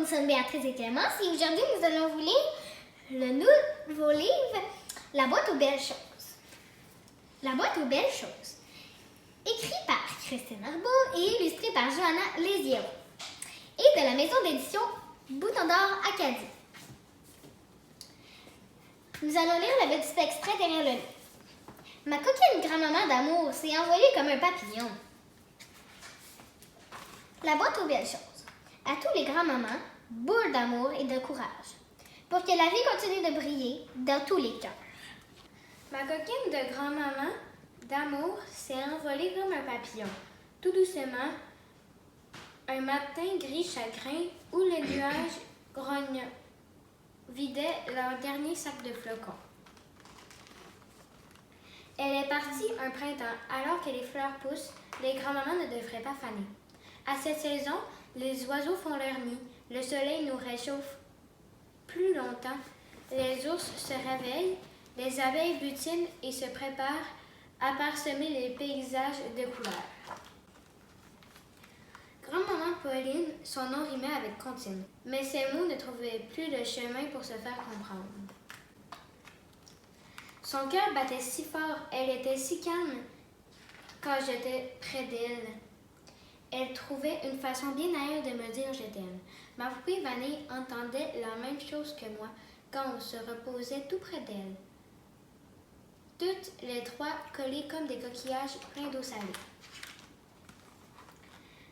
nous sommes Béatrice et Clémence et aujourd'hui nous allons vous lire le nouveau livre La boîte aux belles choses. La boîte aux belles choses. Écrit par Christine Arbault et illustré par Johanna Lesiero et de la maison d'édition Bouton d'Or Acadie. Nous allons lire le petit extrait derrière le livre. Ma coquine grand-maman d'amour s'est envolée comme un papillon. La boîte aux belles choses. À tous les grands-mamans, boule d'amour et de courage, pour que la vie continue de briller dans tous les cœurs. Ma coquine de grand-maman d'amour s'est envolée comme un papillon. Tout doucement, un matin gris chagrin où les nuages grognent vidaient leur dernier sac de flocons. Elle est partie un printemps, alors que les fleurs poussent, les grands-mamans ne devraient pas faner. À cette saison, les oiseaux font leur nid, le soleil nous réchauffe plus longtemps, les ours se réveillent, les abeilles butinent et se préparent à parsemer les paysages de couleurs. Grand-maman Pauline, son nom rimait avec comptine, mais ses mots ne trouvaient plus de chemin pour se faire comprendre. Son cœur battait si fort, elle était si calme quand j'étais près d'elle. Elle trouvait une façon bien ailleurs de me dire « je t'aime ». Ma poupée Vanille entendait la même chose que moi quand on se reposait tout près d'elle. Toutes les trois collées comme des coquillages pleins d'eau salée.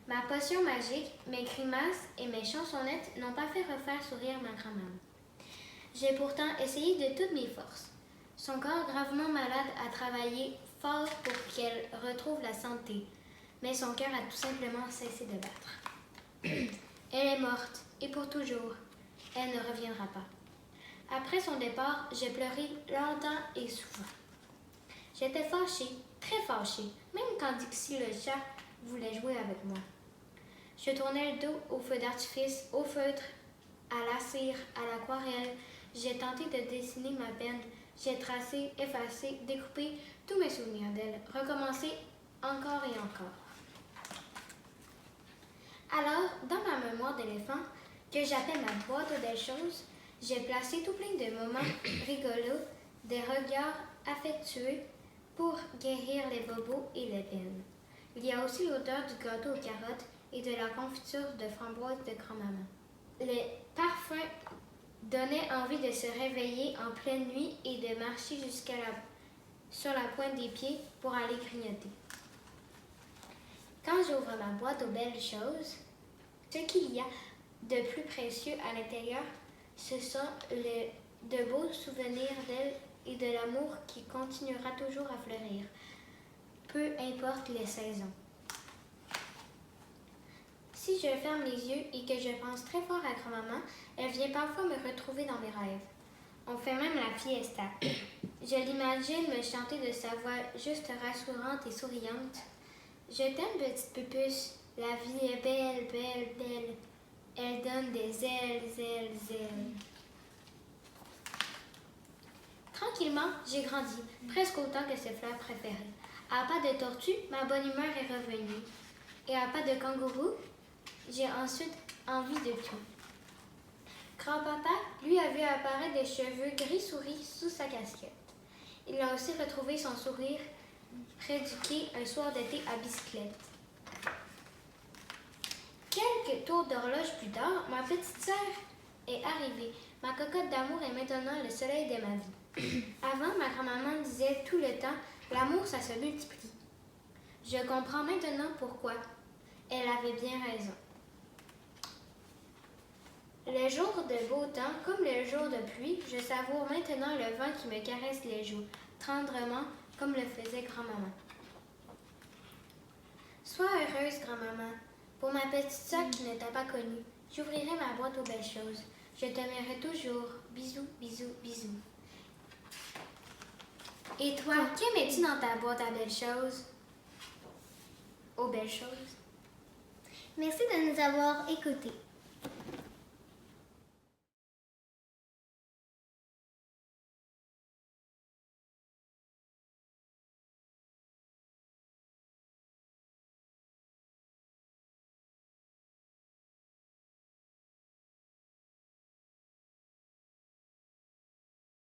Ma potion magique, mes grimaces et mes chansonnettes n'ont pas fait refaire sourire ma grand-maman. J'ai pourtant essayé de toutes mes forces. Son corps gravement malade a travaillé fort pour qu'elle retrouve la santé. Mais son cœur a tout simplement cessé de battre. Elle est morte, et pour toujours. Elle ne reviendra pas. Après son départ, j'ai pleuré longtemps et souvent. J'étais fâchée, très fâchée, même quand Dixie le chat voulait jouer avec moi. Je tournais le dos au feu d'artifice, au feutre, à la cire, à l'aquarelle. J'ai tenté de dessiner ma peine. J'ai tracé, effacé, découpé tous mes souvenirs d'elle, recommencé encore et encore. Alors, dans ma mémoire d'éléphant, que j'appelle ma boîte aux belles choses, j'ai placé tout plein de moments rigolos, des regards affectueux pour guérir les bobos et les peines. Il y a aussi l'odeur du gâteau aux carottes et de la confiture de framboise de grand-maman. Les parfums donnaient envie de se réveiller en pleine nuit et de marcher sur la pointe des pieds pour aller grignoter. Quand j'ouvre ma boîte aux belles choses, ce qu'il y a de plus précieux à l'intérieur, ce sont de beaux souvenirs d'elle et de l'amour qui continuera toujours à fleurir, peu importe les saisons. Si je ferme les yeux et que je pense très fort à grand-maman, elle vient parfois me retrouver dans mes rêves. On fait même la fiesta. Je l'imagine me chanter de sa voix juste rassurante et souriante. Je t'aime, petite pupuche. La vie est belle, belle, belle. Elle donne des ailes, ailes, ailes. Tranquillement, j'ai grandi, presque autant que ses fleurs préférées. À pas de tortue, ma bonne humeur est revenue. Et à pas de kangourou, j'ai ensuite envie de tout. Grand-papa, lui, a vu apparaître des cheveux gris souris sous sa casquette. Il a aussi retrouvé son sourire près du quai un soir d'été à bicyclette. Quelques tours d'horloge plus tard, ma petite sœur est arrivée. Ma cocotte d'amour est maintenant le soleil de ma vie. Avant, ma grand-maman disait tout le temps « l'amour, ça se multiplie ». Je comprends maintenant pourquoi. Elle avait bien raison. Les jours de beau temps, comme les jours de pluie, je savoure maintenant le vent qui me caresse les joues, tendrement, comme le faisait grand-maman. Sois heureuse, grand-maman. Pour ma petite sœur qui ne t'a pas connue, j'ouvrirai ma boîte aux belles choses. Je t'aimerai toujours. Bisous, bisous, bisous. Et toi, qu'aimais-tu dans ta boîte à belles choses? Aux belles choses. Merci de nous avoir écoutés.